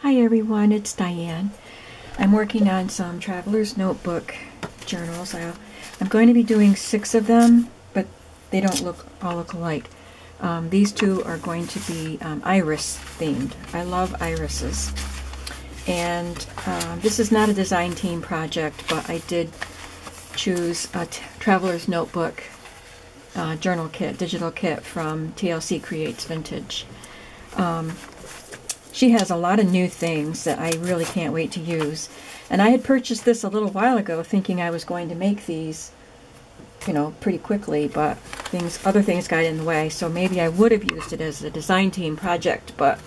Hi everyone, it's Diane. I'm working on some Traveler's Notebook journals. I'm going to be doing 6 of them, but they don't all look alike. These 2 are going to be iris themed. I love irises. And this is not a design team project, but I did choose a Traveler's Notebook journal kit, digital kit from TLC Creates Vintage. She has a lot of new things that I really can't wait to use. And I had purchased this a little while ago thinking I was going to make these, pretty quickly, but other things got in the way, so maybe I would have used it as a design team project, but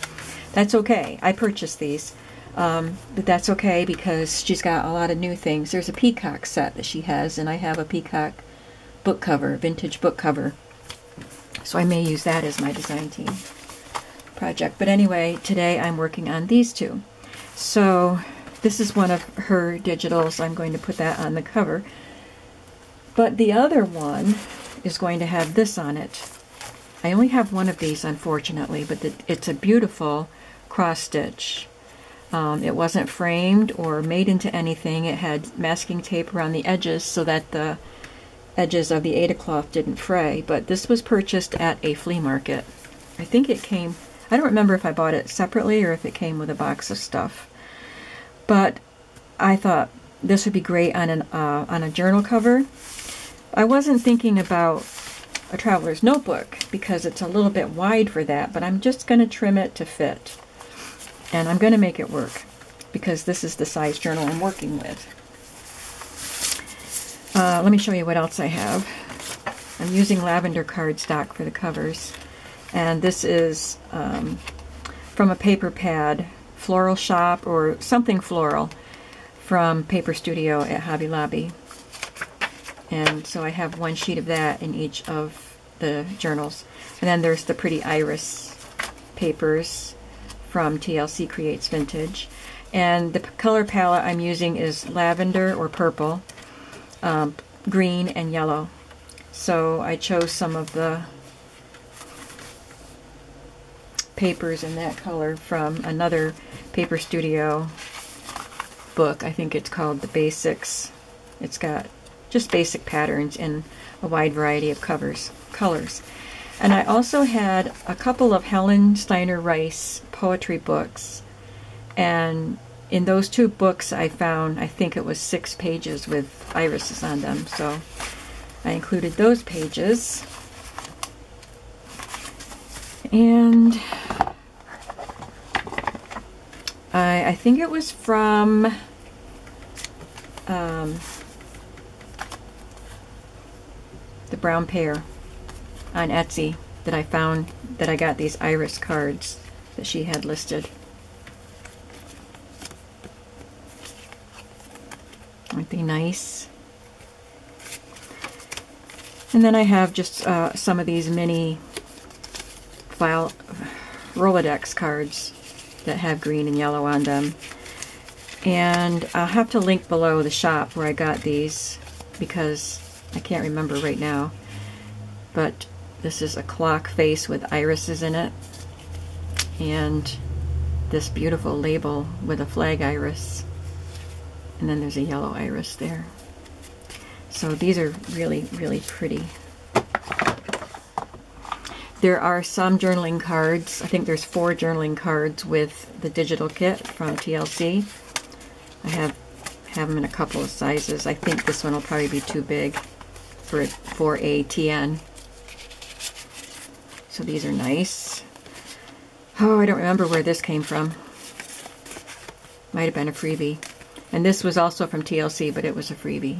that's okay. I purchased these. But that's okay because she's got a lot of new things. There's a peacock set that she has, and I have a peacock book cover, vintage book cover. So I may use that as my design team project. But anyway, today I'm working on these 2. So this is one of her digitals. I'm going to put that on the cover. But the other one is going to have this on it. I only have one of these, unfortunately, but it's a beautiful cross stitch. It wasn't framed or made into anything. It had masking tape around the edges so that the edges of the Ada cloth didn't fray. But this was purchased at a flea market. I think it came, I don't remember if I bought it separately or if it came with a box of stuff. But I thought this would be great on a journal cover. I wasn't thinking about a traveler's notebook because it's a little bit wide for that, but I'm just going to trim it to fit. And I'm going to make it work because this is the size journal I'm working with. Let me show you what else I have. I'm using lavender cardstock for the covers. And this is from a paper pad, Floral Shop or something floral from Paper Studio at Hobby Lobby. And so I have one sheet of that in each of the journals. And then there's the pretty iris papers from TLC Creates Vintage. And the color palette I'm using is lavender or purple, green, and yellow. So I chose some of the papers in that color from another Paper Studio book. I think it's called The Basics. It's got just basic patterns in a wide variety of colors. And I also had a couple of Helen Steiner Rice poetry books, and in those 2 books I found, I think it was 6 pages with irises on them, so I included those pages. And I think it was from the Brown Pear on Etsy that I found that I got these iris cards that she had listed. Aren't they nice? And then I have just some of these mini file Rolodex cards that have green and yellow on them. And I'll have to link below the shop where I got these because I can't remember right now. But this is a clock face with irises in it. And this beautiful label with a flag iris. And then there's a yellow iris there. So these are really, really pretty. There are some journaling cards. I think there's 4 journaling cards with the digital kit from TLC. I have them in a couple of sizes. I think this one will probably be too big for a TN. So these are nice. Oh, I don't remember where this came from. Might have been a freebie. And this was also from TLC, but it was a freebie.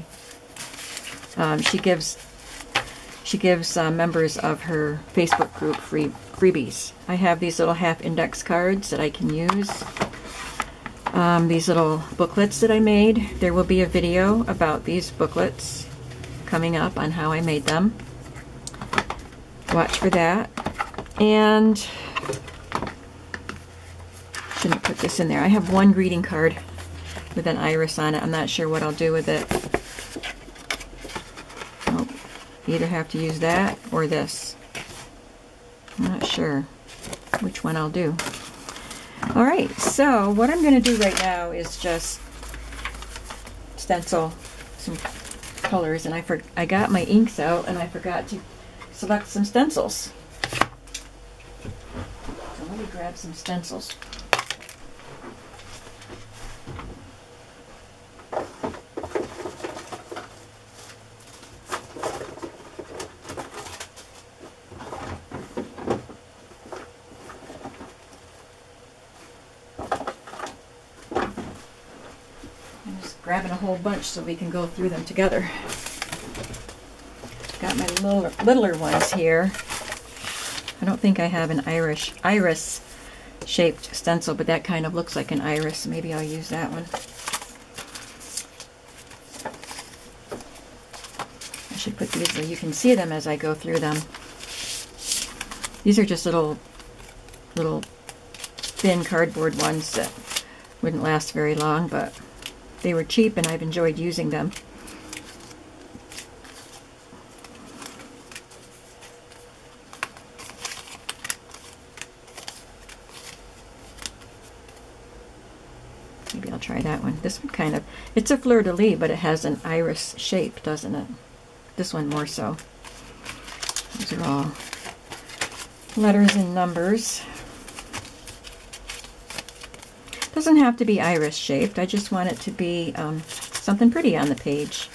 She gives members of her Facebook group freebies. I have these little half index cards that I can use. These little booklets that I made. There will be a video about these booklets coming up on how I made them. Watch for that. And shouldn't put this in there. I have one greeting card with an iris on it. I'm not sure what I'll do with it. Nope. Either have to use that or this. I'm not sure which one I'll do. All right, so what I'm going to do right now is just stencil some colors, and I got my inks out and I forgot to select some stencils. So let me grab some stencils. Grabbing a whole bunch so we can go through them together. Got my littler ones here. I don't think I have an iris shaped stencil, but that kind of looks like an iris. Maybe I'll use that one. I should put these so you can see them as I go through them. These are just little thin cardboard ones that wouldn't last very long, but they were cheap and I've enjoyed using them. Maybe I'll try that one. This one kind of, it's a fleur-de-lis, but it has an iris shape, doesn't it? This one more so. These are all letters and numbers. Doesn't have to be iris shaped. I just want it to be something pretty on the page.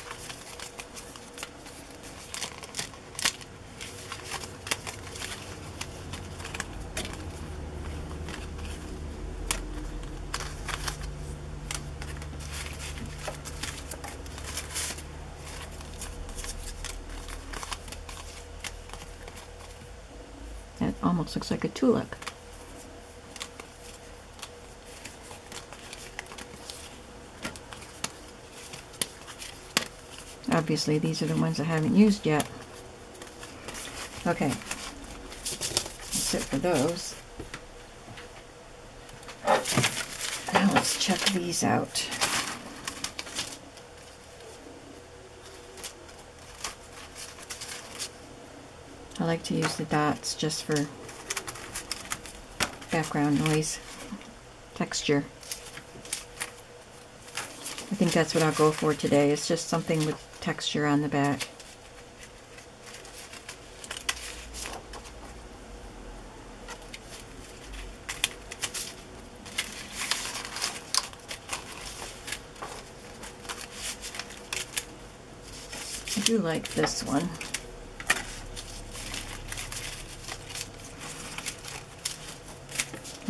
That almost looks like a tulip. Obviously, these are the ones I haven't used yet. Okay, that's it for those. Now let's check these out. I like to use the dots just for background noise, texture. I think that's what I'll go for today. It's just something with texture on the back. I do like this one.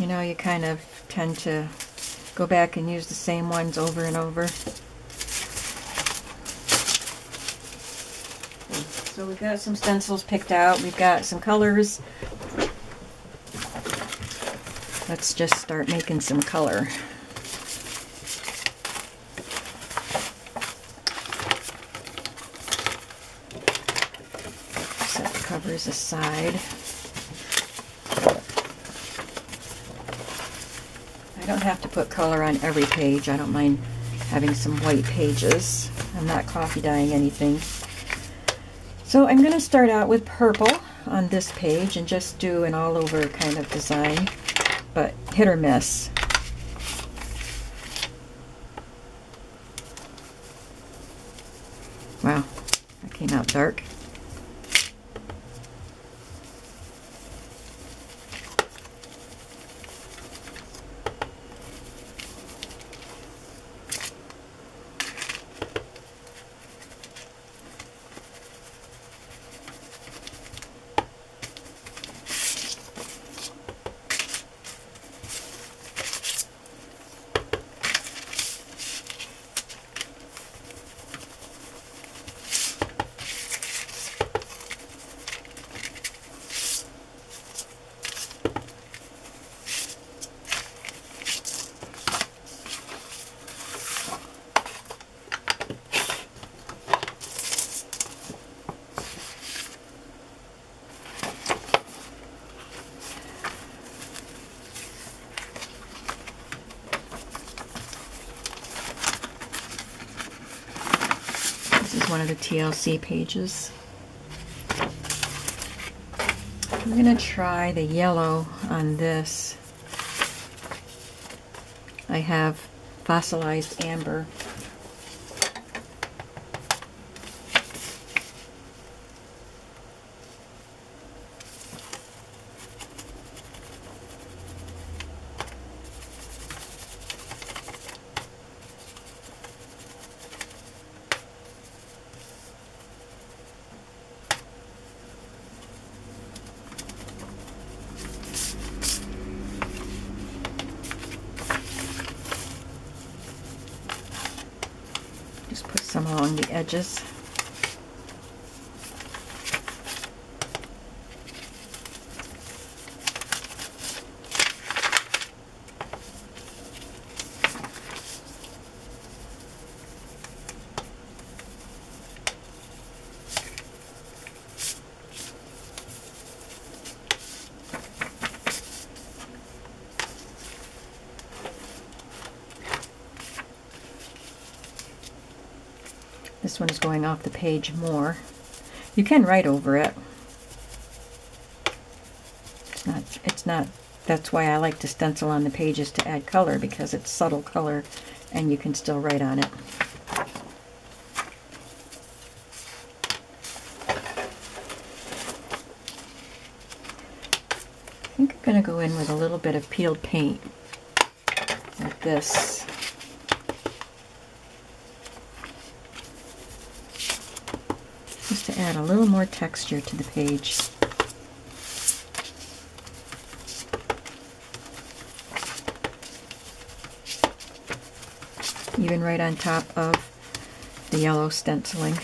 You know, you kind of tend to go back and use the same ones over and over. So we've got some stencils picked out. We've got some colors. Let's just start making some color. Set the covers aside. I don't have to put color on every page. I don't mind having some white pages. I'm not coffee dyeing anything. So I'm going to start out with purple on this page and just do an all-over kind of design, but hit or miss. Wow, that came out dark. One of the TLC pages. I'm going to try the yellow on this. I have fossilized amber. Just put some along the edges. This one is going off the page more. You can write over it. It's not, that's why I like to stencil on the pages to add color, because it's subtle color and you can still write on it. I think I'm going to go in with a little bit of peeled paint like this. Just to add a little more texture to the page. Even right on top of the yellow stenciling.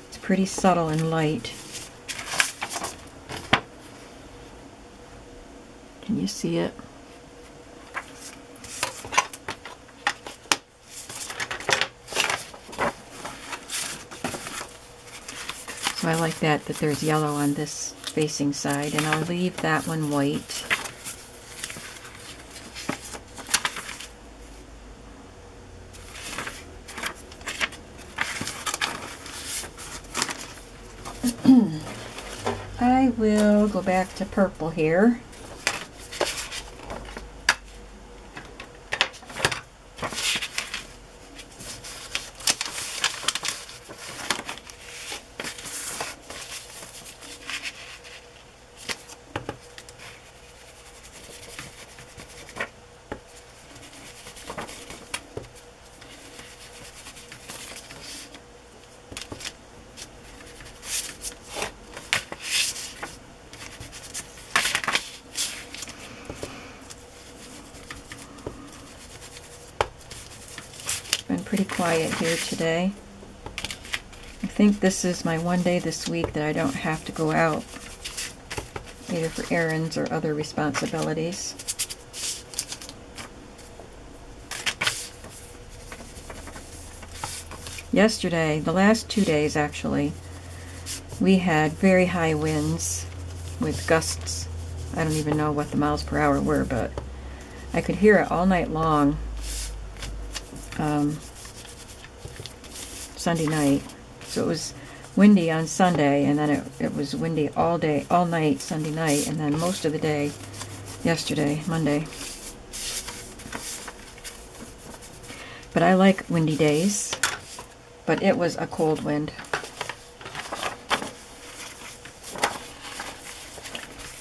It's pretty subtle and light. Can you see it? So I like that there's yellow on this facing side, and I'll leave that one white. I will go back to purple here. Been pretty quiet here today. I think this is my one day this week that I don't have to go out, either for errands or other responsibilities. Yesterday, the last 2 days actually, we had very high winds with gusts. I don't even know what the miles per hour were, but I could hear it all night long. Sunday night. So it was windy on Sunday, and then it was windy all day, all night Sunday night, and then most of the day yesterday, Monday. But I like windy days, but it was a cold wind.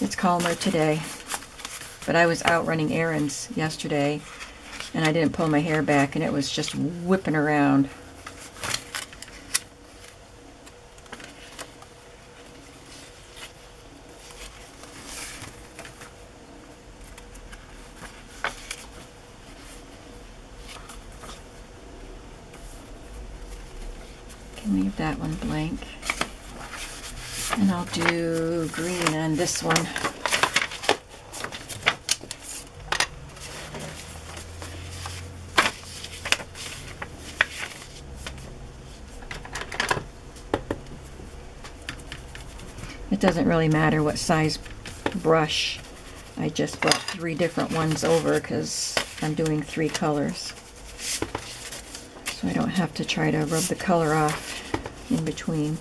It's calmer today, but I was out running errands yesterday, and I didn't pull my hair back, and it was just whipping around. Can leave that one blank, and I'll do green on this one. It doesn't really matter what size brush. I just brought 3 different ones over because I'm doing 3 colors. So I don't have to try to rub the color off in between.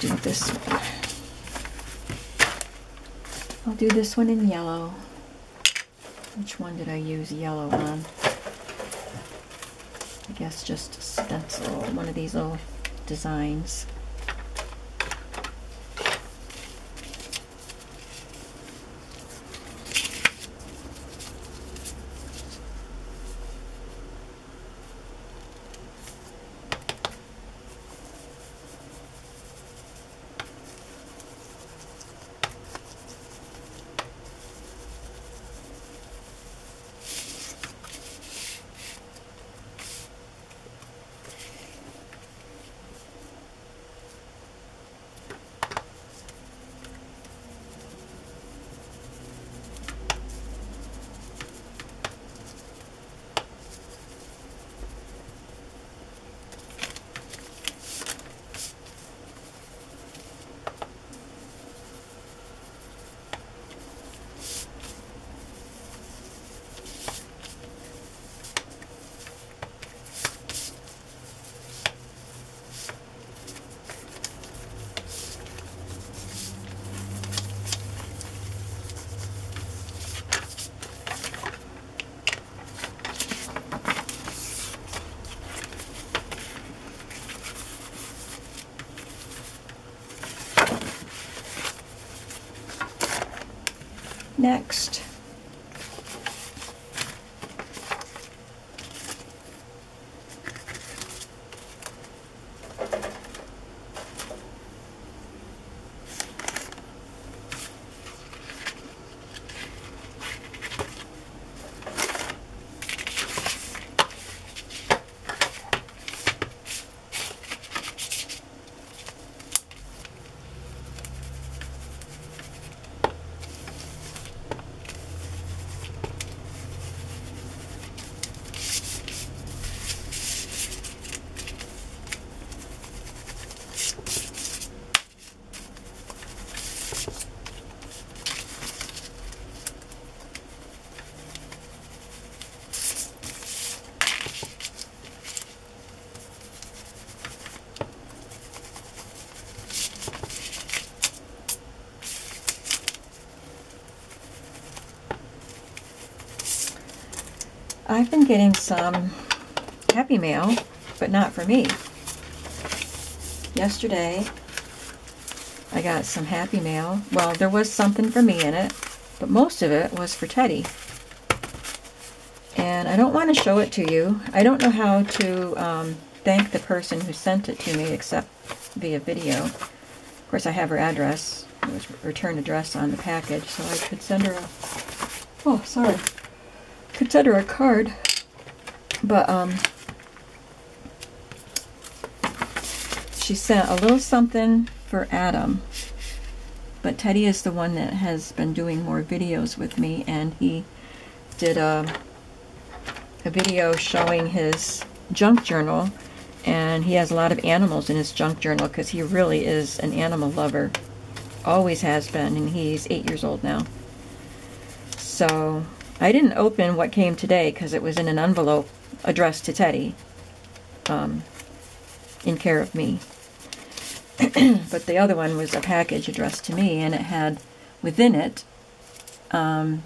do this one. I'll do this one in yellow. Which one did I use yellow on? I guess just stencil one of these little designs. Next, I've been getting some Happy Mail, but not for me. Yesterday, I got some Happy Mail. Well, there was something for me in it, but most of it was for Teddy. And I don't want to show it to you. I don't know how to thank the person who sent it to me except via video. Of course, I have her address. It was return address on the package, so I could send her a... Oh, sorry. Could send her a card, but she sent a little something for Adam, but Teddy is the one that has been doing more videos with me, and he did a video showing his junk journal, and he has a lot of animals in his junk journal because he really is an animal lover, always has been, and he's 8 years old now. So I didn't open what came today because it was in an envelope addressed to Teddy, in care of me. But the other one was a package addressed to me, and it had within it, there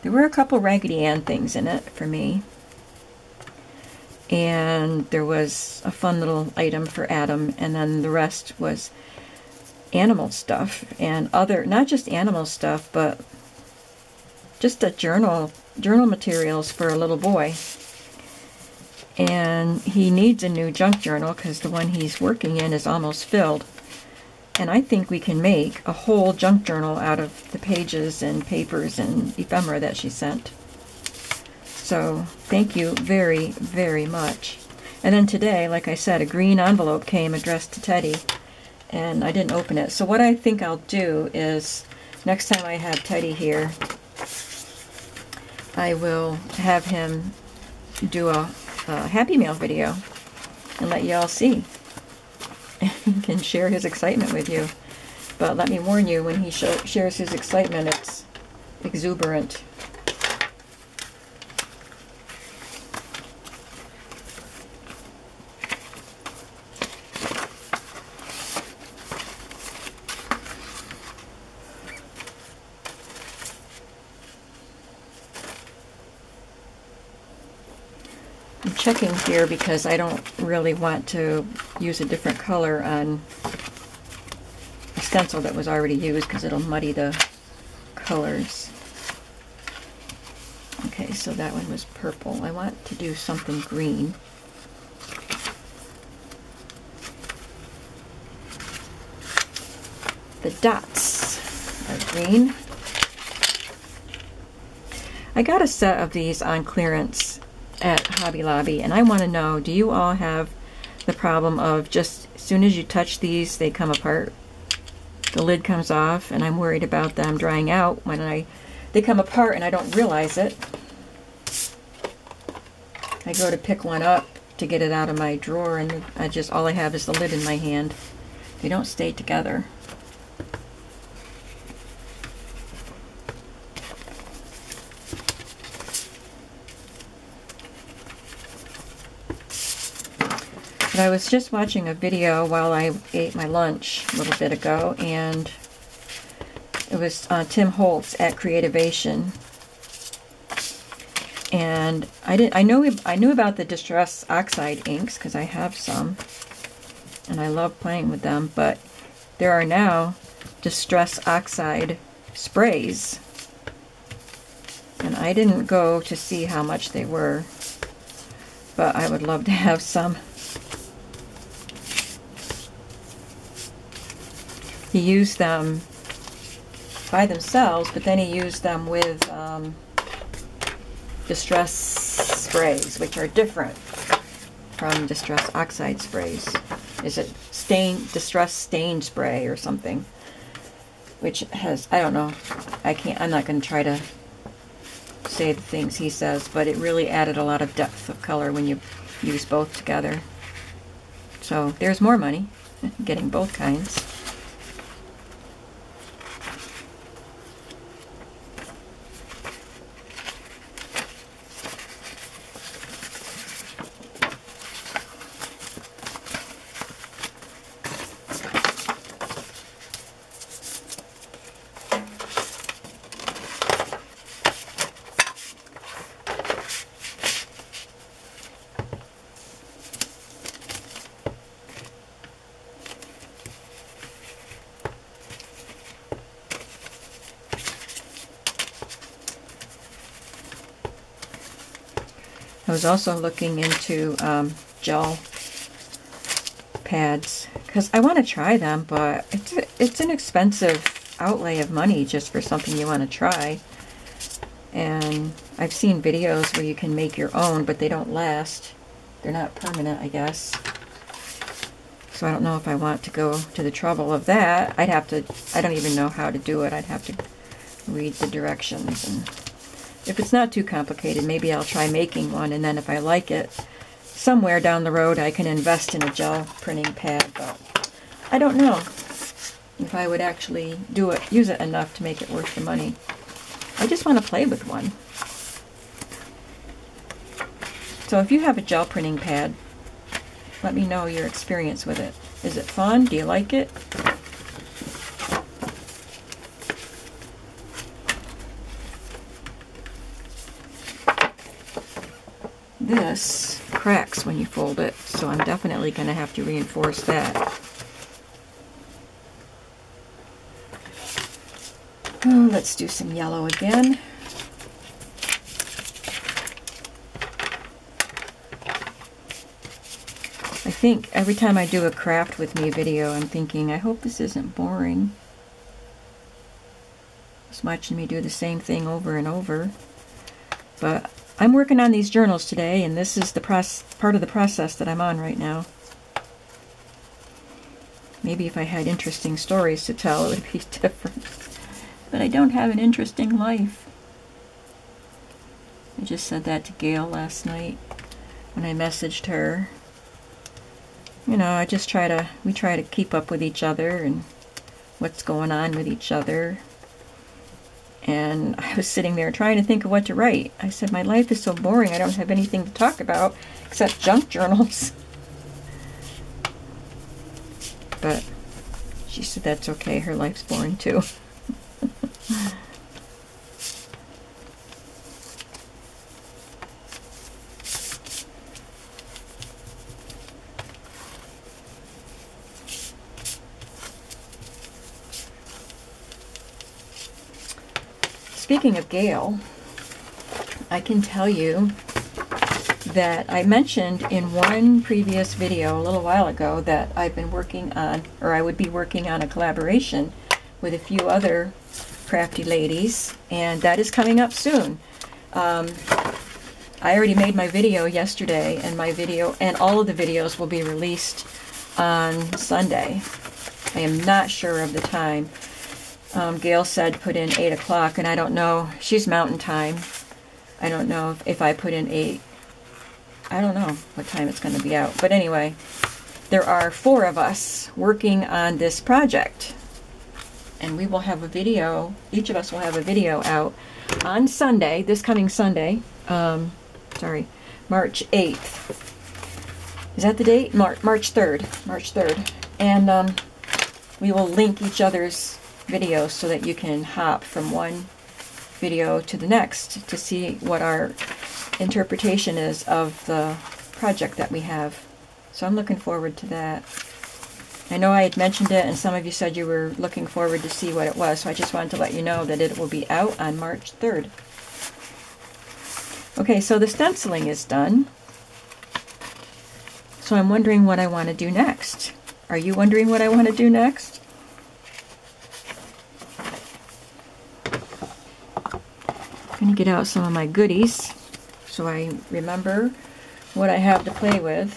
were a couple Raggedy Ann things in it for me. And there was a fun little item for Adam, and then the rest was animal stuff and other, not just animal stuff, but just a journal materials for a little boy. And he needs a new junk journal because the one he's working in is almost filled. And I think we can make a whole junk journal out of the pages and papers and ephemera that she sent. So thank you very, very much. And then today, like I said, a green envelope came addressed to Teddy, and I didn't open it. So what I think I'll do is, next time I have Teddy here, I will have him do a Happy Mail video and let you all see. And he can share his excitement with you. But let me warn you, when he shares his excitement, it's exuberant. checking here because I don't really want to use a different color on a stencil that was already used because it'll muddy the colors. Okay, so that one was purple. I want to do something green. The dots are green. I got a set of these on clearance at Hobby Lobby, and I want to know, do you all have the problem of just as soon as you touch these, they come apart? The lid comes off, and I'm worried about them drying out when they come apart and I don't realize it. I go to pick one up to get it out of my drawer, and all I have is the lid in my hand. They don't stay together. But I was just watching a video while I ate my lunch a little bit ago, and it was Tim Holtz at Creativation. And I knew about the Distress Oxide inks because I have some, and I love playing with them. But there are now Distress Oxide sprays, and I didn't go to see how much they were, but I would love to have some. He used them by themselves, but then he used them with Distress sprays, which are different from Distress Oxide sprays. Is it Distress Stain Spray or something? Which has, I don't know, I'm not going to try to say the things he says, but it really added a lot of depth of color when you use both together. So there's more money getting both kinds. I was also looking into gel pads because I want to try them, but it's an expensive outlay of money just for something you want to try. And I've seen videos where you can make your own, but they don't last. They're not permanent, I guess. So I don't know if I want to go to the trouble of that. I don't even know how to do it. I'd have to read the directions, and if it's not too complicated, maybe I'll try making one, and then if I like it, somewhere down the road I can invest in a gel printing pad. But I don't know if I would actually use it enough to make it worth the money. I just want to play with one. So if you have a gel printing pad, let me know your experience with it. Is it fun? Do you like it? This cracks when you fold it, so I'm definitely going to have to reinforce that. Oh, let's do some yellow again. I think every time I do a craft with me video, I'm thinking, I hope this isn't boring. Just watching me do the same thing over and over. But I'm working on these journals today, and this is the part of the process that I'm on right now. Maybe if I had interesting stories to tell, it would be different. But I don't have an interesting life. I just said that to Gail last night when I messaged her. You know, we try to keep up with each other and what's going on with each other. And I was sitting there trying to think of what to write. I said, my life is so boring, I don't have anything to talk about except junk journals. But she said that's okay, her life's boring too. speaking of Gail, I can tell you that I mentioned in one previous video a little while ago that I've been working on, or I would be working on, a collaboration with a few other crafty ladies, and that is coming up soon. I already made my video yesterday, and my video and all of the videos will be released on Sunday. I am not sure of the time. Gail said put in 8 o'clock, and I don't know. She's Mountain Time. I don't know if I put in 8. I don't know what time it's going to be out. But anyway, there are 4 of us working on this project. And we will have a video, each of us will have a video out on Sunday, this coming Sunday, March 8th. Is that the date? March 3rd. March 3rd. And we will link each other's videos so that you can hop from one video to the next to see what our interpretation is of the project that we have. So I'm looking forward to that. I know I had mentioned it, and some of you said you were looking forward to see what it was, so I just wanted to let you know that it will be out on March 3rd. Okay, so the stenciling is done. So I'm wondering what I want to do next. Are you wondering what I want to do next? I'm going to get out some of my goodies so I remember what I have to play with.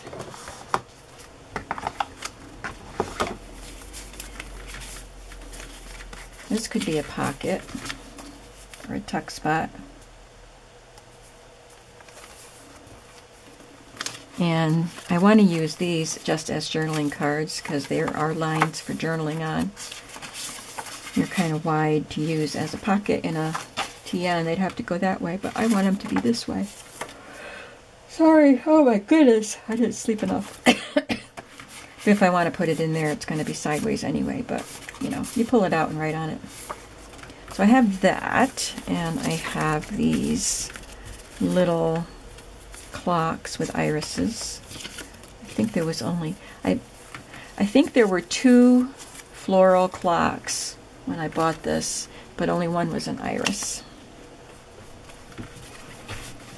This could be a pocket or a tuck spot. And I want to use these just as journaling cards because there are lines for journaling on. They're kind of wide to use as a pocket in a TN. They'd have to go that way, but I want them to be this way. Sorry, oh my goodness, I didn't sleep enough. If I want to put it in there, it's going to be sideways anyway, but you know, you pull it out and write on it. So I have that, and I have these little clocks with irises. I think there was only, I think there were 2 floral clocks when I bought this, but only one was an iris.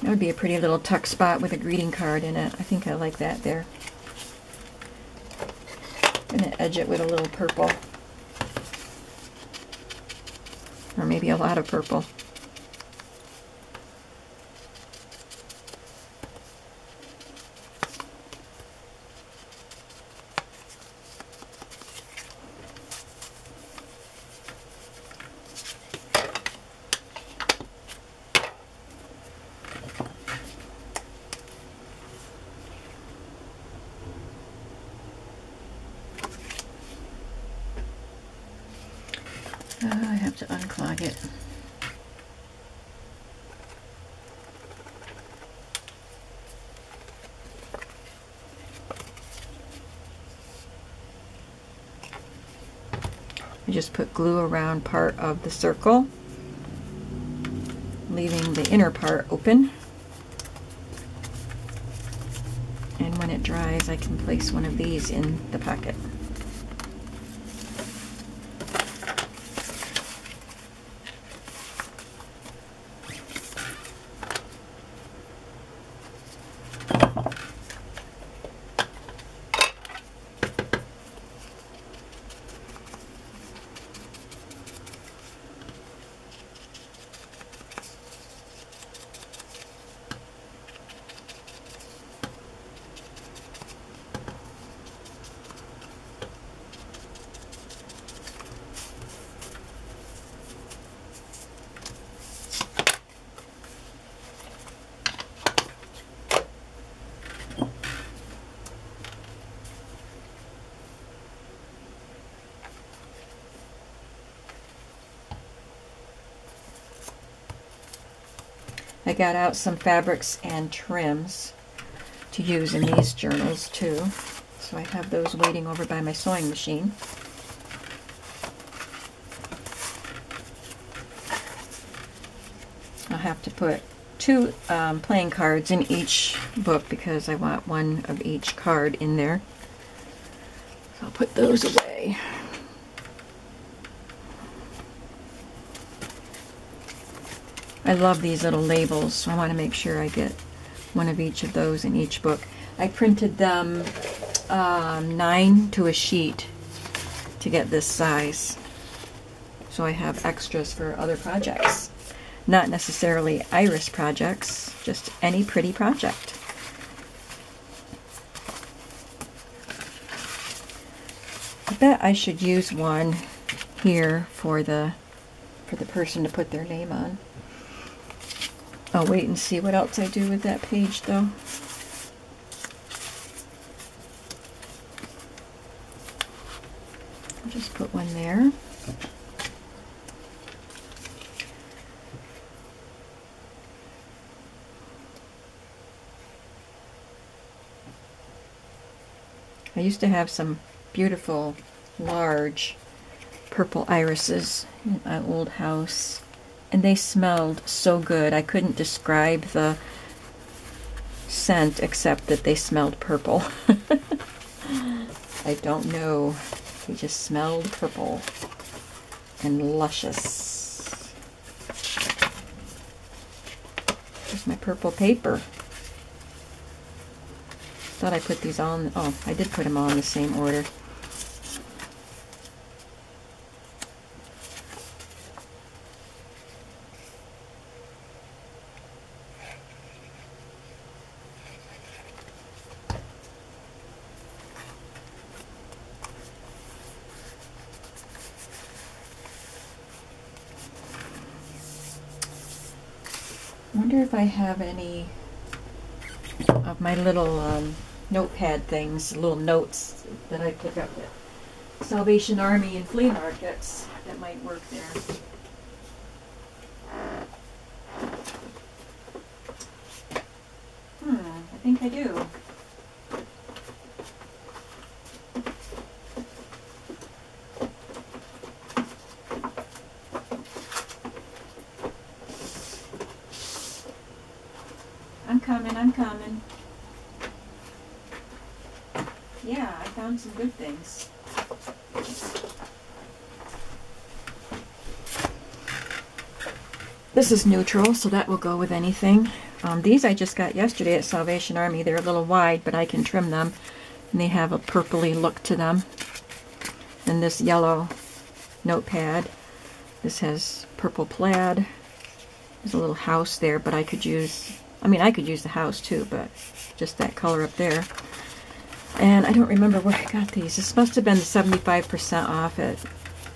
That would be a pretty little tuck spot with a greeting card in it. I think I like that there. I'm going to edge it with a little purple. Or maybe a lot of purple. I have to unclog it. I just put glue around part of the circle, leaving the inner part open. And when it dries, I can place one of these in the pocket. I got out some fabrics and trims to use in these journals too. So I have those waiting over by my sewing machine. I'll have to put 2 playing cards in each book because I want one of each card in there. So I'll put those away. I love these little labels, so I want to make sure I get one of each of those in each book. I printed them 9 to a sheet to get this size, so I have extras for other projects. Not necessarily iris projects, just any pretty project. I bet I should use one here for the person to put their name on. I'll wait and see what else I do with that page though. I'll just put one there. I used to have some beautiful, large purple irises in my old house, and they smelled so good. I couldn't describe the scent except that they smelled purple. I don't know. They just smelled purple and luscious. Here's my purple paper. Thought I put these on. Oh, I did put them all in the same order. I wonder if I have any of my little notepad things, little notes that I pick up at Salvation Army and flea markets that might work there. I think I do. I'm coming. Yeah, I found some good things. This is neutral, so that will go with anything. These I just got yesterday at Salvation Army. They're a little wide, but I can trim them. And they have a purpley look to them. And this yellow notepad. This has purple plaid. There's a little house there, but I could use the house too, but just that color up there. And I don't remember where I got these. This must have been 75% off at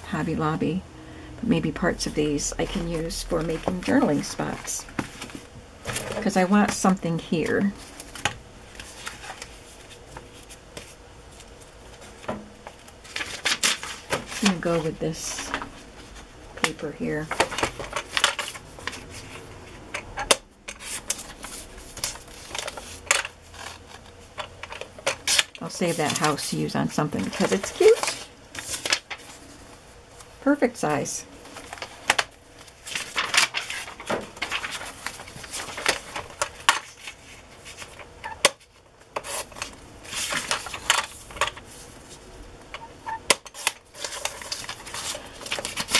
Hobby Lobby. But maybe parts of these I can use for making journaling spots, because I want something here. I'm going to go with this paper here. I'll save that house to use on something because it's cute. Perfect size.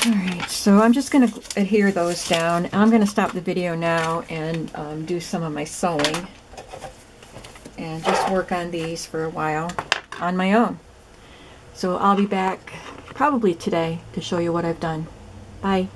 Alright, so I'm just going to adhere those down. I'm going to stop the video now and do some of my sewing. And just work on these for a while on my own. So I'll be back probably today to show you what I've done. Bye.